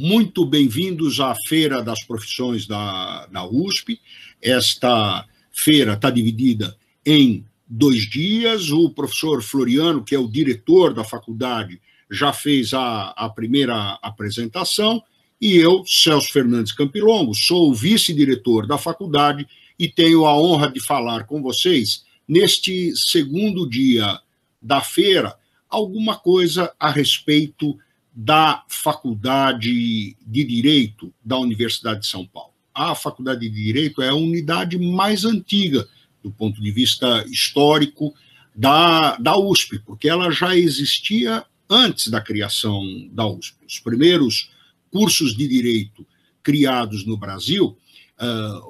Muito bem-vindos à Feira das Profissões da USP. Esta feira está dividida em 2 dias. O professor Floriano, que é o diretor da faculdade, já fez a primeira apresentação, e eu, Celso Fernandes Campilongo, sou o vice-diretor da faculdade e tenho a honra de falar com vocês, neste segundo dia da feira, alguma coisa a respeito da Faculdade de Direito da Universidade de São Paulo. A Faculdade de Direito é a unidade mais antiga, do ponto de vista histórico, da USP, porque ela já existia antes da criação da USP. Os primeiros cursos de direito criados no Brasil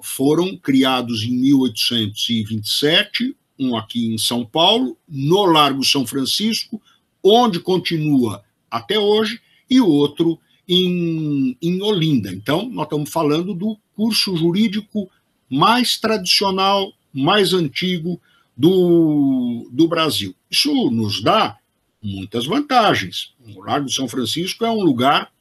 foram criados em 1827, um aqui em São Paulo, no Largo São Francisco, onde continua até hoje, e o outro em Olinda. Então, nós estamos falando do curso jurídico mais tradicional, mais antigo do Brasil. Isso nos dá muitas vantagens. O Largo de São Francisco é um lugar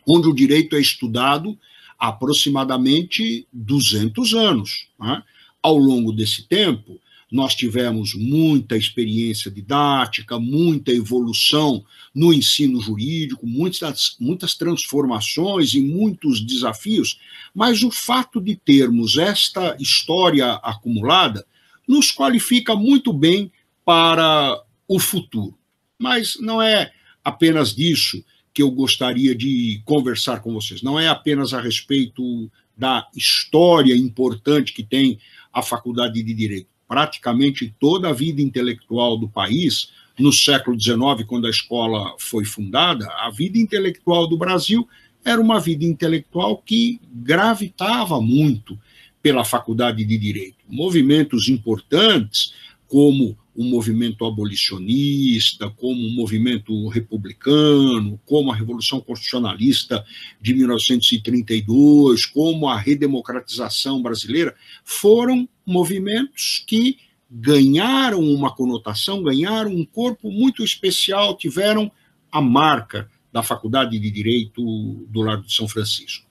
onde o direito é estudado há aproximadamente 200 anos. Né? Ao longo desse tempo, nós tivemos muita experiência didática, muita evolução no ensino jurídico, muitas transformações e muitos desafios, mas o fato de termos esta história acumulada nos qualifica muito bem para o futuro. Mas não é apenas disso que eu gostaria de conversar com vocês, não é apenas a respeito da história importante que tem a Faculdade de Direito. Praticamente toda a vida intelectual do país, no século XIX, quando a escola foi fundada, a vida intelectual do Brasil era uma vida intelectual que gravitava muito pela Faculdade de Direito. Movimentos importantes, como o movimento abolicionista, como o movimento republicano, como a Revolução Constitucionalista de 1932, como a redemocratização brasileira, foram movimentos que ganharam uma conotação, ganharam um corpo muito especial, tiveram a marca da Faculdade de Direito do Largo de São Francisco.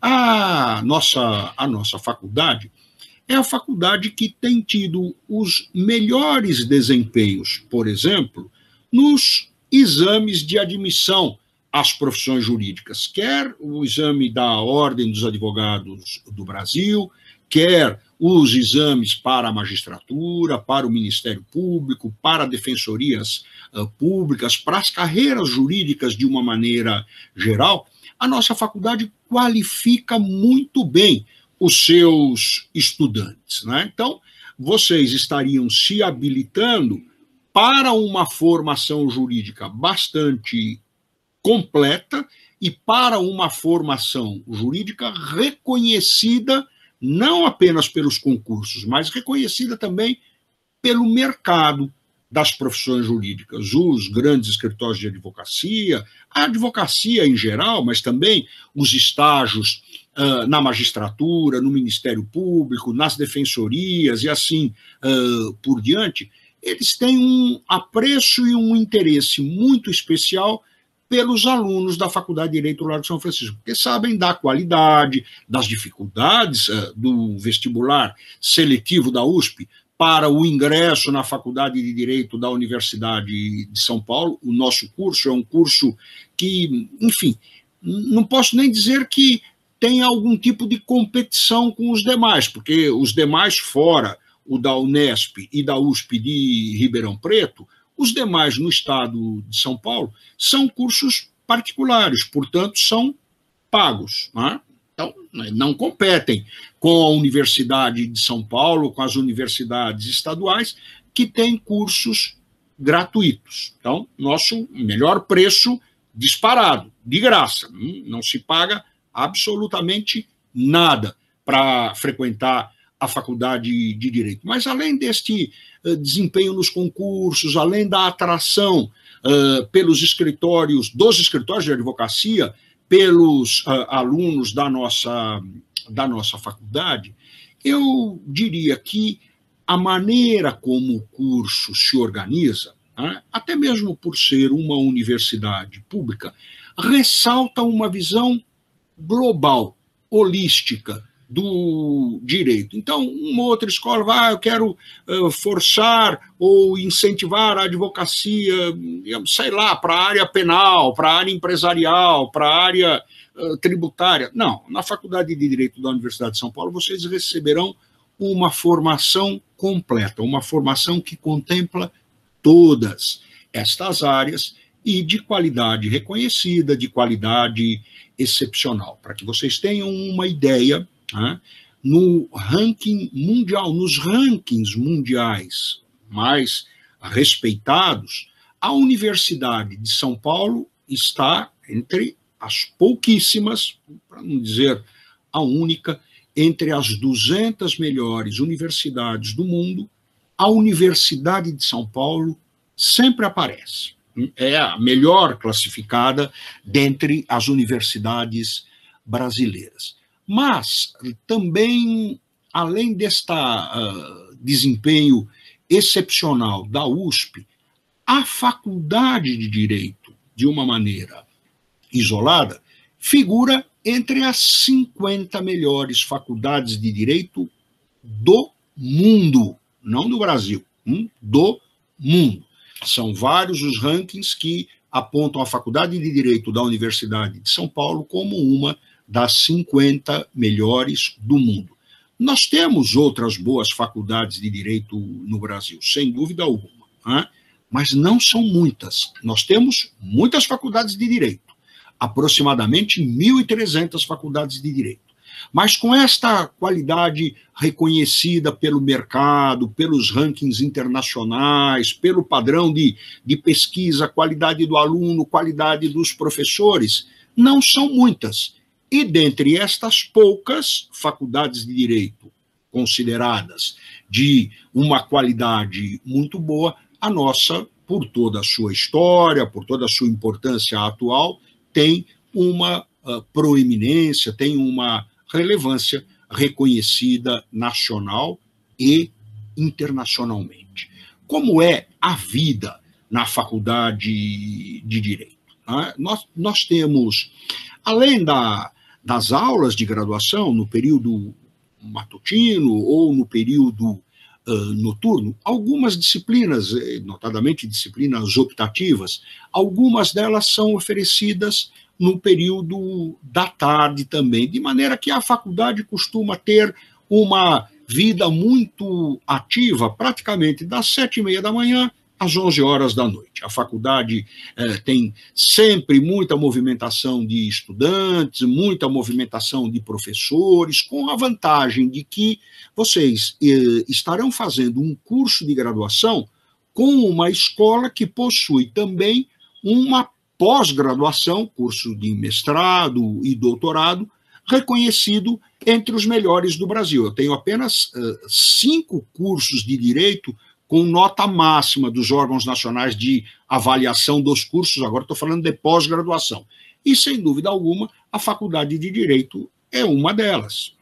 A nossa faculdade é a faculdade que tem tido os melhores desempenhos, por exemplo, nos exames de admissão às profissões jurídicas, quer o exame da Ordem dos Advogados do Brasil, quer os exames para a magistratura, para o Ministério Público, para defensorias públicas, para as carreiras jurídicas de uma maneira geral. A nossa faculdade qualifica muito bem os seus estudantes. Né? Então, vocês estariam se habilitando para uma formação jurídica bastante completa e para uma formação jurídica reconhecida não apenas pelos concursos, mas reconhecida também pelo mercado das profissões jurídicas, os grandes escritórios de advocacia, a advocacia em geral, mas também os estágios na magistratura, no Ministério Público, nas defensorias e assim por diante, eles têm um apreço e um interesse muito especial pelos alunos da Faculdade de Direito do Largo de São Francisco, porque sabem da qualidade, das dificuldades do vestibular seletivo da USP para o ingresso na Faculdade de Direito da Universidade de São Paulo. O nosso curso é um curso que, enfim, não posso nem dizer que tem algum tipo de competição com os demais, porque os demais, fora o da Unesp e da USP de Ribeirão Preto, os demais no estado de São Paulo são cursos particulares, portanto, são pagos. Né? Então, não competem com a Universidade de São Paulo, com as universidades estaduais, que têm cursos gratuitos. Então, nosso melhor preço disparado, de graça. Não se paga absolutamente nada para frequentar a Faculdade de Direito. Mas, além deste desempenho nos concursos, além da atração dos escritórios de advocacia, pelos alunos da nossa faculdade, eu diria que a maneira como o curso se organiza, né, até mesmo por ser uma universidade pública, ressalta uma visão global, holística, do direito. Então, uma outra escola vai, eu quero forçar ou incentivar a advocacia, sei lá, para a área penal, para a área empresarial, para a área tributária. Não, na Faculdade de Direito da Universidade de São Paulo, vocês receberão uma formação completa, uma formação que contempla todas estas áreas e de qualidade reconhecida, de qualidade excepcional. Para que vocês tenham uma ideia, no ranking mundial, nos rankings mundiais mais respeitados, a Universidade de São Paulo está entre as pouquíssimas, para não dizer a única, entre as 200 melhores universidades do mundo. A Universidade de São Paulo sempre aparece. É a melhor classificada dentre as universidades brasileiras. Mas também, além deste desempenho excepcional da USP, a Faculdade de Direito, de uma maneira isolada, figura entre as 50 melhores faculdades de direito do mundo, não do Brasil, do mundo. São vários os rankings que apontam a Faculdade de Direito da Universidade de São Paulo como uma das 50 melhores do mundo. Nós temos outras boas faculdades de direito no Brasil, sem dúvida alguma, mas não são muitas. Nós temos muitas faculdades de direito, aproximadamente 1.300 faculdades de direito. Mas com esta qualidade reconhecida pelo mercado, pelos rankings internacionais, pelo padrão de pesquisa, qualidade do aluno, qualidade dos professores, não são muitas. E dentre estas poucas faculdades de direito consideradas de uma qualidade muito boa, a nossa, por toda a sua história, por toda a sua importância atual, tem uma proeminência, tem uma relevância reconhecida nacional e internacionalmente. Como é a vida na Faculdade de Direito? Nós temos, além das aulas de graduação, no período matutino ou no período noturno, algumas disciplinas, notadamente disciplinas optativas, algumas delas são oferecidas no período da tarde também, de maneira que a faculdade costuma ter uma vida muito ativa, praticamente das 7h30 da manhã às 11 horas da noite. A faculdade tem sempre muita movimentação de estudantes, muita movimentação de professores, com a vantagem de que vocês estarão fazendo um curso de graduação com uma escola que possui também uma pós-graduação, curso de mestrado e doutorado, reconhecido entre os melhores do Brasil. Eu tenho apenas 5 cursos de direito com nota máxima dos órgãos nacionais de avaliação dos cursos, agora estou falando de pós-graduação. E, sem dúvida alguma, a Faculdade de Direito é uma delas.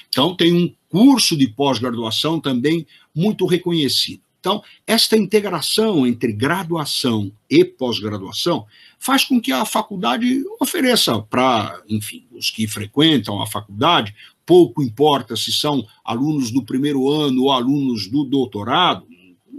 Então, tem um curso de pós-graduação também muito reconhecido. Então, esta integração entre graduação e pós-graduação faz com que a faculdade ofereça para, enfim, os que frequentam a faculdade, pouco importa se são alunos do primeiro ano ou alunos do doutorado,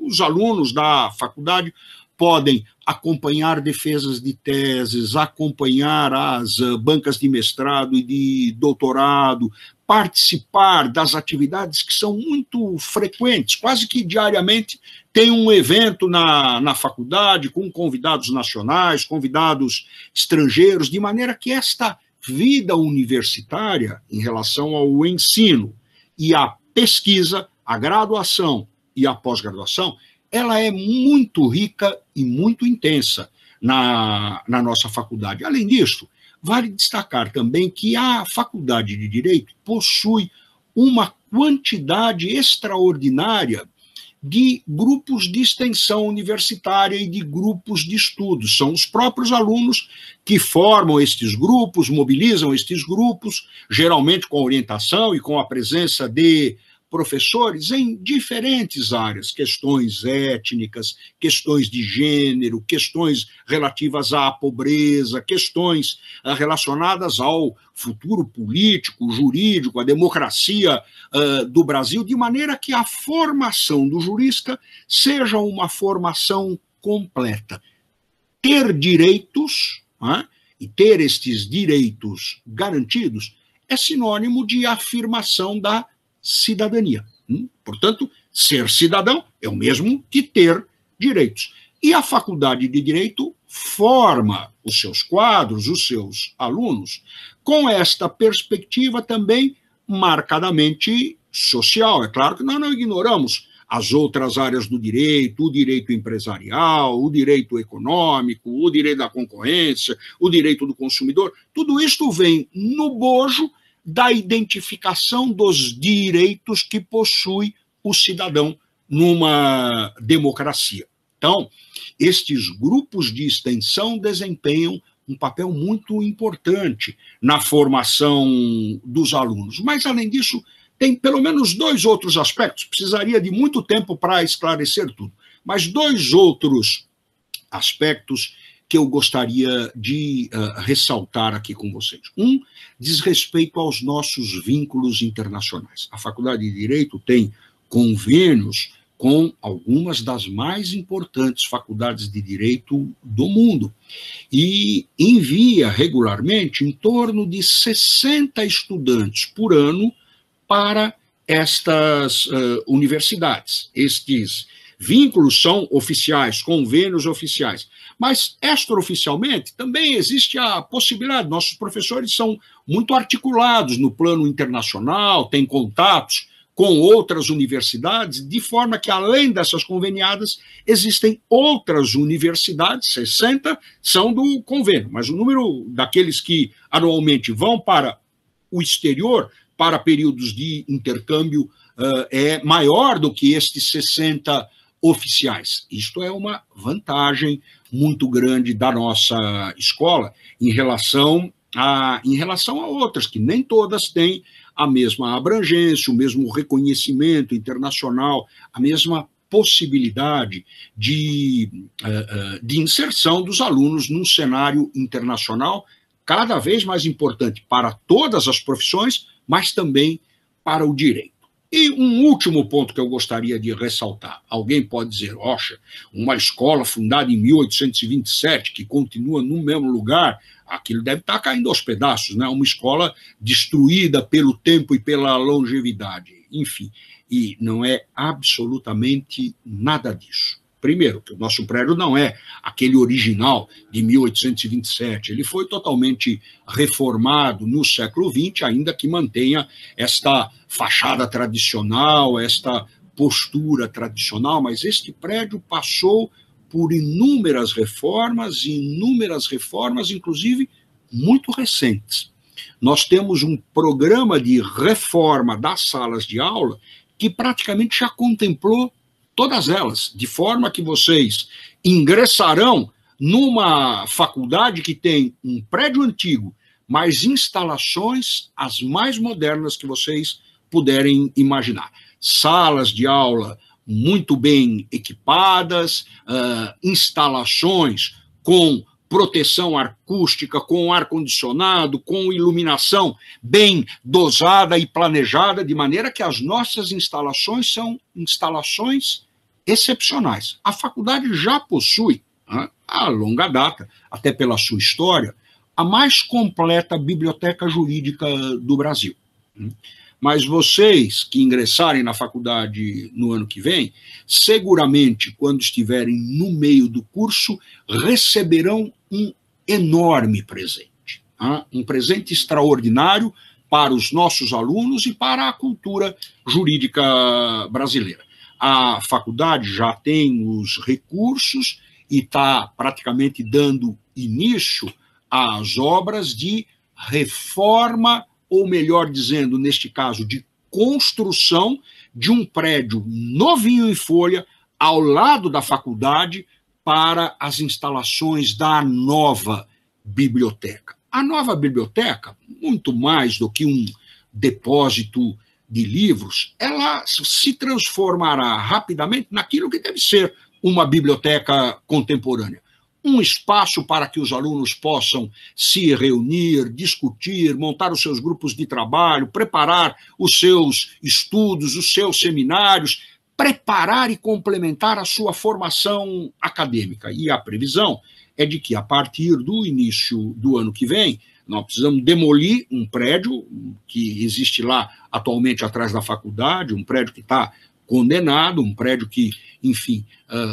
os alunos da faculdade podem acompanhar defesas de teses, acompanhar as bancas de mestrado e de doutorado, participar das atividades que são muito frequentes, quase que diariamente tem um evento na faculdade com convidados nacionais, convidados estrangeiros, de maneira que esta vida universitária em relação ao ensino e à pesquisa, a graduação e a pós-graduação, ela é muito rica e muito intensa na nossa faculdade. Além disso, vale destacar também que a Faculdade de Direito possui uma quantidade extraordinária de grupos de extensão universitária e de grupos de estudos. São os próprios alunos que formam estes grupos, mobilizam estes grupos, geralmente com orientação e com a presença de professores em diferentes áreas, questões étnicas, questões de gênero, questões relativas à pobreza, questões relacionadas ao futuro político, jurídico, à democracia do Brasil, de maneira que a formação do jurista seja uma formação completa. Ter direitos, né, e ter estes direitos garantidos é sinônimo de afirmação da cidadania. Portanto, ser cidadão é o mesmo que ter direitos. E a Faculdade de Direito forma os seus quadros, os seus alunos, com esta perspectiva também marcadamente social. É claro que nós não ignoramos as outras áreas do direito, o direito empresarial, o direito econômico, o direito da concorrência, o direito do consumidor. Tudo isto vem no bojo da identificação dos direitos que possui o cidadão numa democracia. Então, estes grupos de extensão desempenham um papel muito importante na formação dos alunos. Mas, além disso, tem pelo menos dois outros aspectos, precisaria de muito tempo para esclarecer tudo, mas dois outros aspectos que eu gostaria de ressaltar aqui com vocês. Um diz respeito aos nossos vínculos internacionais. A Faculdade de Direito tem convênios com algumas das mais importantes faculdades de direito do mundo e envia regularmente em torno de 60 estudantes por ano para estas universidades. Estes vínculos são oficiais, convênios oficiais, mas extraoficialmente também existe a possibilidade. Nossos professores são muito articulados no plano internacional, têm contatos com outras universidades, de forma que, além dessas conveniadas, existem outras universidades, 60 são do convênio, mas o número daqueles que anualmente vão para o exterior, para períodos de intercâmbio, é maior do que estes 60 oficiais. Isto é uma vantagem muito grande da nossa escola em relação a outras, que nem todas têm a mesma abrangência, o mesmo reconhecimento internacional, a mesma possibilidade de inserção dos alunos num cenário internacional cada vez mais importante para todas as profissões, mas também para o direito. E um último ponto que eu gostaria de ressaltar. Alguém pode dizer, oxa, uma escola fundada em 1827, que continua no mesmo lugar, aquilo deve estar caindo aos pedaços, né? Uma escola destruída pelo tempo e pela longevidade. Enfim, e não é absolutamente nada disso. Primeiro, que o nosso prédio não é aquele original de 1827, ele foi totalmente reformado no século XX, ainda que mantenha esta fachada tradicional, esta postura tradicional, mas este prédio passou por inúmeras reformas, inclusive muito recentes. Nós temos um programa de reforma das salas de aula que praticamente já contemplou todas elas, de forma que vocês ingressarão numa faculdade que tem um prédio antigo, mas instalações as mais modernas que vocês puderem imaginar. Salas de aula muito bem equipadas, instalações com proteção acústica, com ar-condicionado, com iluminação bem dosada e planejada, de maneira que as nossas instalações são instalações excepcionais. A faculdade já possui, a longa data, até pela sua história, a mais completa biblioteca jurídica do Brasil. Mas vocês que ingressarem na faculdade no ano que vem, seguramente, quando estiverem no meio do curso, receberão um enorme presente. Um presente extraordinário para os nossos alunos e para a cultura jurídica brasileira. A faculdade já tem os recursos e está praticamente dando início às obras de reforma, ou melhor dizendo, neste caso, de construção de um prédio novinho em folha ao lado da faculdade para as instalações da nova biblioteca. A nova biblioteca, muito mais do que um depósito de livros, ela se transformará rapidamente naquilo que deve ser uma biblioteca contemporânea. Um espaço para que os alunos possam se reunir, discutir, montar os seus grupos de trabalho, preparar os seus estudos, os seus seminários, preparar e complementar a sua formação acadêmica. E a previsão é de que, a partir do início do ano que vem, nós precisamos demolir um prédio que existe lá atualmente atrás da faculdade, um prédio que está condenado, um prédio que, enfim,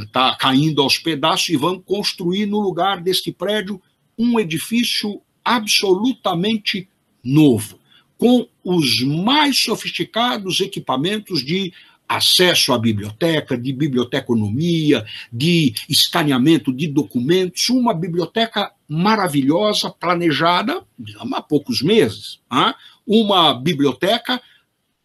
está caindo aos pedaços, e vão construir no lugar deste prédio um edifício absolutamente novo, com os mais sofisticados equipamentos de acesso à biblioteca, de biblioteconomia, de escaneamento de documentos, uma biblioteca maravilhosa, planejada há poucos meses, uma biblioteca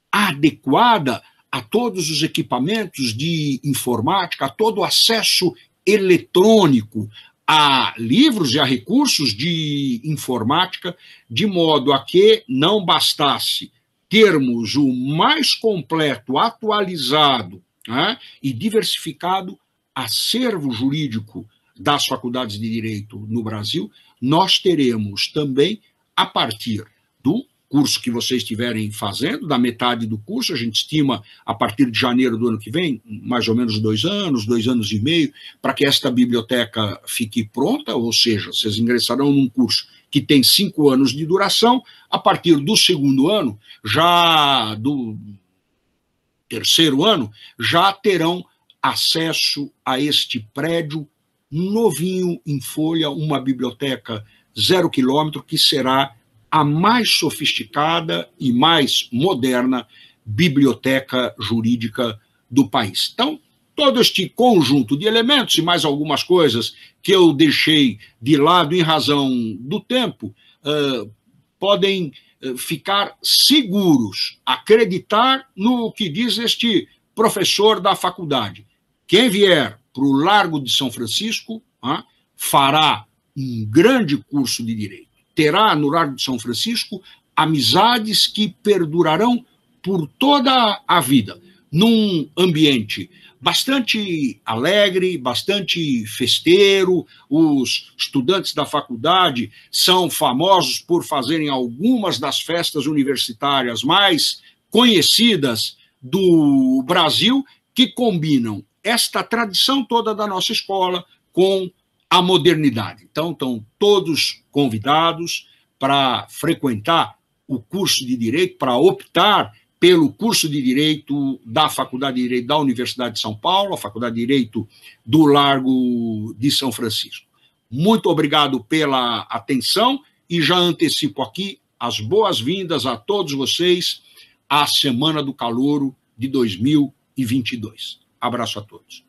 adequada a todos os equipamentos de informática, a todo o acesso eletrônico a livros e a recursos de informática, de modo a que não bastasse termos o mais completo, atualizado, e diversificado acervo jurídico das faculdades de Direito no Brasil, nós teremos também, a partir do curso que vocês estiverem fazendo, da metade do curso, a gente estima a partir de janeiro do ano que vem, mais ou menos 2 anos e meio, para que esta biblioteca fique pronta, ou seja, vocês ingressarão num curso que tem 5 anos de duração. A partir do segundo ano, já do terceiro ano, já terão acesso a este prédio novinho em folha, uma biblioteca 0 quilômetro, que será a mais sofisticada e mais moderna biblioteca jurídica do país. Então, todo este conjunto de elementos e mais algumas coisas que eu deixei de lado em razão do tempo, podem ficar seguros, acreditar no que diz este professor da faculdade. Quem vier para o Largo de São Francisco fará um grande curso de Direito. Terá no Largo de São Francisco amizades que perdurarão por toda a vida, num ambiente bastante alegre, bastante festeiro. Os estudantes da faculdade são famosos por fazerem algumas das festas universitárias mais conhecidas do Brasil, que combinam esta tradição toda da nossa escola com a modernidade. Então, estão todos convidados para frequentar o curso de Direito, para optar pelo curso de Direito da Faculdade de Direito da Universidade de São Paulo, a Faculdade de Direito do Largo de São Francisco. Muito obrigado pela atenção e já antecipo aqui as boas-vindas a todos vocês à Semana do Calouro de 2022. Abraço a todos.